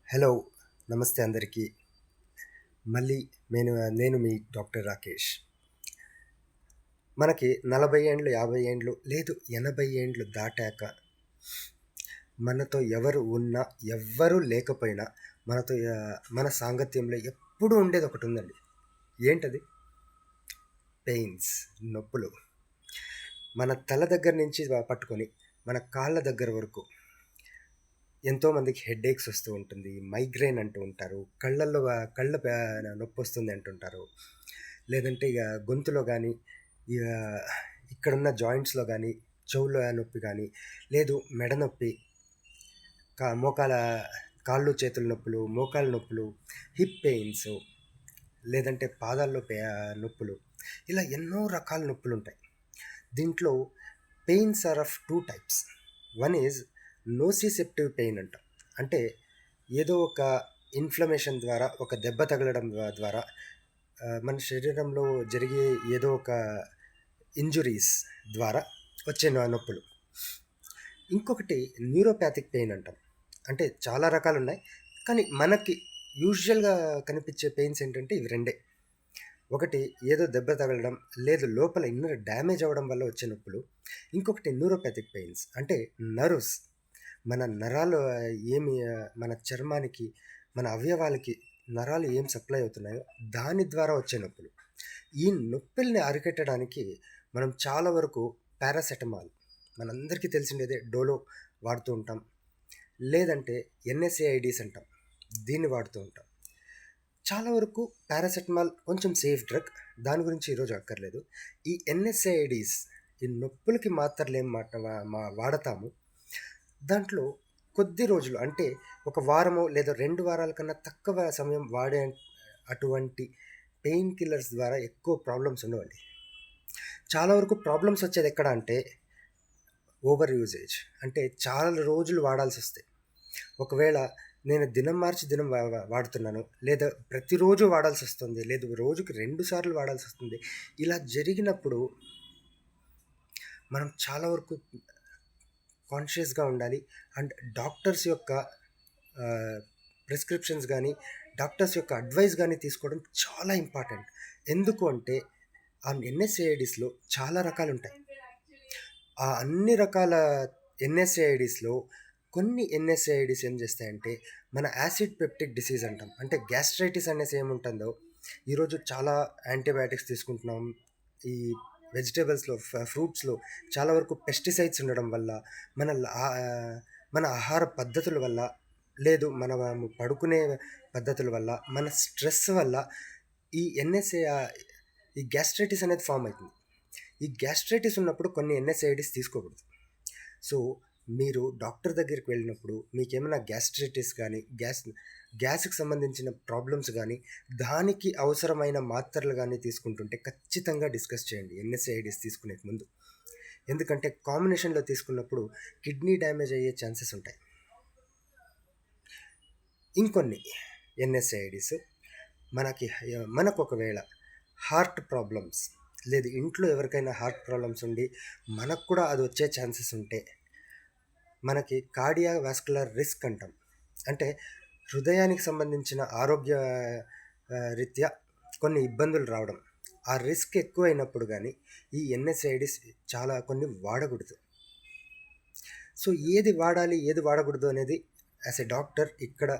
Hello, నమస్తే అందరికీ. మళ్ళీ నేను నేను మీ డాక్టర్ రాకేష్. మనకి 40 ఏండ్లు, 50 ఏండ్లు లేదు 80 ఏండ్లు దాటాక మనతో ఎవరు ఉన్నా, ఎవ్వరూ లేకపోయినా మన సాంగత్యంలో ఎప్పుడూ ఉండేది ఒకటి ఉందండి. ఏంటది? పెయిన్స్, నొప్పులు. మన తల దగ్గర నుంచి పట్టుకొని మన కాళ్ళ దగ్గర వరకు ఎంతోమందికి హెడేక్స్ వస్తూ ఉంటుంది, మైగ్రేన్ అంటూ ఉంటారు, నొప్పి వస్తుంది అంటుంటారు. లేదంటే ఇక గొంతులో కానీ, ఇక ఇక్కడున్న జాయింట్స్లో కానీ, చెవుల నొప్పి కానీ, లేదు మెడ నొప్పి, మోకాల కాళ్ళు చేతుల నొప్పులు, మోకాల నొప్పులు, హిప్ పెయిన్స్, లేదంటే పాదాల్లో నొప్పులు, ఇలా ఎన్నో రకాల నొప్పులు ఉంటాయి. దీంట్లో pains are of two types. One is nociceptive pain అంటాం. అంటే ఏదో ఒక ఇన్ఫ్లమేషన్ ద్వారా, ఒక దెబ్బ తగలడం ద్వారా మన శరీరంలో జరిగే ఏదో ఒక ఇంజురీస్ ద్వారా వచ్చే నొప్పులు. ఇంకొకటి న్యూరోపాథిక్ పెయిన్ అంటాం. అంటే చాలా రకాలు ఉన్నాయి, కానీ మనకి యూజువల్గా కనిపించే పెయిన్స్ ఏంటంటే ఇవి రెండే. ఒకటి ఏదో దెబ్బ తగలడం, లేదు లోపల ఇన్నర్ డ్యామేజ్ అవ్వడం వల్ల వచ్చే నొప్పులు. ఇంకొకటి న్యూరోపాథిక్ పెయిన్స్, అంటే నర్వ్స్, మన నరాలు మన చర్మానికి, మన అవయవాలకి నరాలు ఏం సప్లై అవుతున్నాయో దాని ద్వారా వచ్చే నొప్పులు. ఈ నొప్పుల్ని అరికట్టడానికి మనం చాలా వరకు పారాసెటమాల్, మనందరికీ తెలిసిండేదే డోలో వాడుతూ ఉంటాం. లేదంటే ఎన్ఎస్ఏఐడిస్ అంటాం, దీన్ని వాడుతూ ఉంటాం. చాలా వరకు పారాసెటమాల్ కొంచెం సేఫ్ డ్రగ్, దాని గురించి ఈరోజు అక్కర్లేదు. ఈ ఎన్ఎస్ఏఐడిస్, ఈ నొప్పులకి మాత్రలు వాడతాము. దాంట్లో కొద్ది రోజులు, అంటే ఒక వారమో లేదా 2 వారాల కన్నా తక్కువ సమయం వాడే అటువంటి పెయిన్ కిల్లర్స్ ద్వారా ఎక్కువ ప్రాబ్లమ్స్ ఉండవండి. చాలా వరకు ప్రాబ్లమ్స్ వచ్చేది ఎక్కడ అంటే ఓవర్ యూజేజ్, అంటే చాలా రోజులు వాడాల్సి వస్తాయి. ఒకవేళ నేను దినం మార్చి దినం వాడుతున్నాను, లేదా ప్రతిరోజు వాడాల్సి వస్తుంది, లేదు రోజుకి 2 సార్లు వాడాల్సి వస్తుంది. ఇలా జరిగినప్పుడు మనం చాలా వరకు కాన్షియస్గా ఉండాలి. అండ్ డాక్టర్స్ యొక్క ప్రిస్క్రిప్షన్స్ కానీ, డాక్టర్స్ యొక్క అడ్వైస్ కానీ తీసుకోవడం చాలా ఇంపార్టెంట్. ఎందుకు అంటే ఆ ఎన్ఎస్ఏఐడిస్లో చాలా రకాలు ఉంటాయి. ఆ అన్ని రకాల ఎన్ఎస్ఏఐడిస్లో కొన్ని ఎన్ఎస్ఏఐడిస్ ఏం చేస్తాయంటే మన యాసిడ్ పెప్టిక్ డిసీజ్ అంటాం, అంటే గ్యాస్ట్రైటిస్ అనేసి ఏముంటుందో, ఈరోజు చాలా యాంటీబయాటిక్స్ తీసుకుంటున్నాం. ఈ వెజిటేబుల్స్లో, ఫ్రూట్స్లో చాలా వరకు పెస్టిసైడ్స్ ఉండడం వల్ల, మన మన ఆహార పద్ధతుల వల్ల, లేదు మన పడుకునే పద్ధతుల వల్ల, మన స్ట్రెస్ వల్ల ఈ గ్యాస్ట్రైటిస్ అనేది ఫామ్ అవుతుంది. ఈ గ్యాస్ట్రైటిస్ ఉన్నప్పుడు కొన్ని ఎన్ఎస్ఐడిస్ తీసుకోకూడదు. సో మీరు డాక్టర్ దగ్గరికి వెళ్ళినప్పుడు మీకేమైనా గ్యాస్ట్రైటిస్ కానీ, గ్యాస్కి సంబంధించిన ప్రాబ్లమ్స్ కానీ, దానికి అవసరమైన మాత్రలు కానీ తీసుకుంటుంటే ఖచ్చితంగా డిస్కస్ చేయండి ఎన్ఎస్ఐడిస్ తీసుకునే ముందు. ఎందుకంటే కాంబినేషన్లో తీసుకున్నప్పుడు కిడ్నీ డ్యామేజ్ అయ్యే ఛాన్సెస్ ఉంటాయి. ఇంకొన్ని ఎన్ఎస్ఐడిస్ మనకు ఒకవేళ హార్ట్ ప్రాబ్లమ్స్, లేదు ఇంట్లో ఎవరికైనా హార్ట్ ప్రాబ్లమ్స్ ఉండి మనకు కూడా అది వచ్చే ఛాన్సెస్ ఉంటే మనకి కార్డియోవాస్కులర్ రిస్క్ అంటాం. అంటే హృదయానికి సంబంధించిన ఆరోగ్య రీత్యా కొన్ని ఇబ్బందులు రావడం, ఆ రిస్క్ ఎక్కువైనప్పుడు కానీ ఈ ఎన్ఎస్ఐడిస్ చాలా కొన్ని వాడకూడదు. సో ఏది వాడాలి, ఏది వాడకూడదు అనేది యాజ్ ఎ డాక్టర్ ఇక్కడ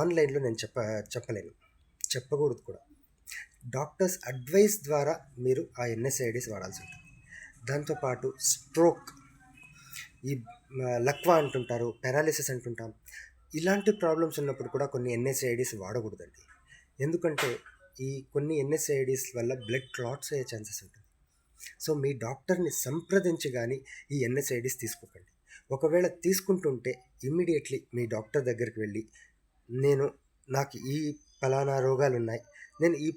ఆన్లైన్లో నేను చెప్పకూడదు కూడా. డాక్టర్స్ అడ్వైస్ ద్వారా మీరు ఆ ఎన్ఎస్ఐడిస్ వాడాల్సి ఉంటుంది. దాంతోపాటు స్ట్రోక్, ఈ లక్వా అంటుంటారు, పారాలిసిస్ అంటుంటాం, ఇలాంటి ప్రాబ్లమ్స్ ఉన్నప్పుడు కూడా కొన్ని ఎన్ఎస్ఐడిస్ వాడకూడదండి. ఎందుకంటే ఈ కొన్ని ఎన్ఎస్ఐడిస్ వల్ల బ్లడ్ క్లాట్స్ అయ్యే ఛాన్సెస్ ఉంటుంది. సో మీ డాక్టర్ని సంప్రదించి కానీ ఈ ఎన్ఎస్ఐడిస్ తీసుకోకండి. ఒకవేళ తీసుకుంటుంటే ఇమ్మీడియట్లీ మీ డాక్టర్ దగ్గరికి వెళ్ళి, నాకు ఈ ఫలానా రోగాలు ఉన్నాయి, నేను ఈ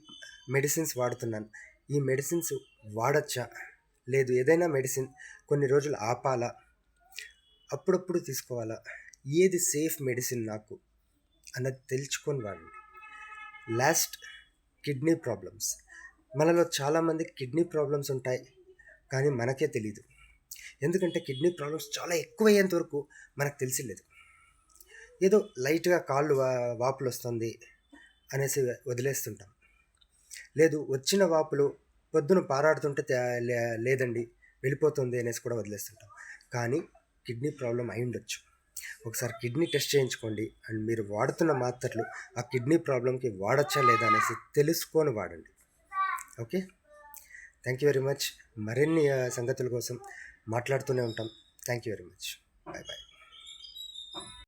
మెడిసిన్స్ వాడుతున్నాను, ఈ మెడిసిన్స్ వాడచ్చా, లేదు ఏదైనా మెడిసిన్ కొన్ని రోజులు ఆపాలా, అప్పుడప్పుడు తీసుకోవాలా, ఏది సేఫ్ మెడిసిన్ నాకు అన్నది తెలుసుకొని వాడండి. Last, kidney problems. మనలో చాలామంది కిడ్నీ ప్రాబ్లమ్స్ ఉంటాయి, కానీ మనకే తెలీదు. ఎందుకంటే కిడ్నీ ప్రాబ్లమ్స్ చాలా ఎక్కువయ్యేంత వరకు మనకు తెలియలేదు. ఏదో లైట్గా కాళ్ళు వాపులు వస్తుంది అనేసి వదిలేస్తుంటాం. లేదు వచ్చిన వాపులు పొద్దున పారాడుతుంటే లేదండి వెళ్ళిపోతుంది అనేసి కూడా వదిలేస్తుంటాం. కానీ కిడ్నీ ప్రాబ్లం అయి ఉండొచ్చు. ఒకసారి కిడ్నీ టెస్ట్ చేయించుకోండి. అండ్ మీరు వాడుతున్న మాత్రలు ఆ కిడ్నీ ప్రాబ్లంకి వాడచ్చా లేదా అనేసి తెలుసుకొని వాడండి. Okay, thank you very much. మరిన్ని సంగతుల కోసం మాట్లాడుతూనే ఉంటాం. Thank you very much. Bye bye.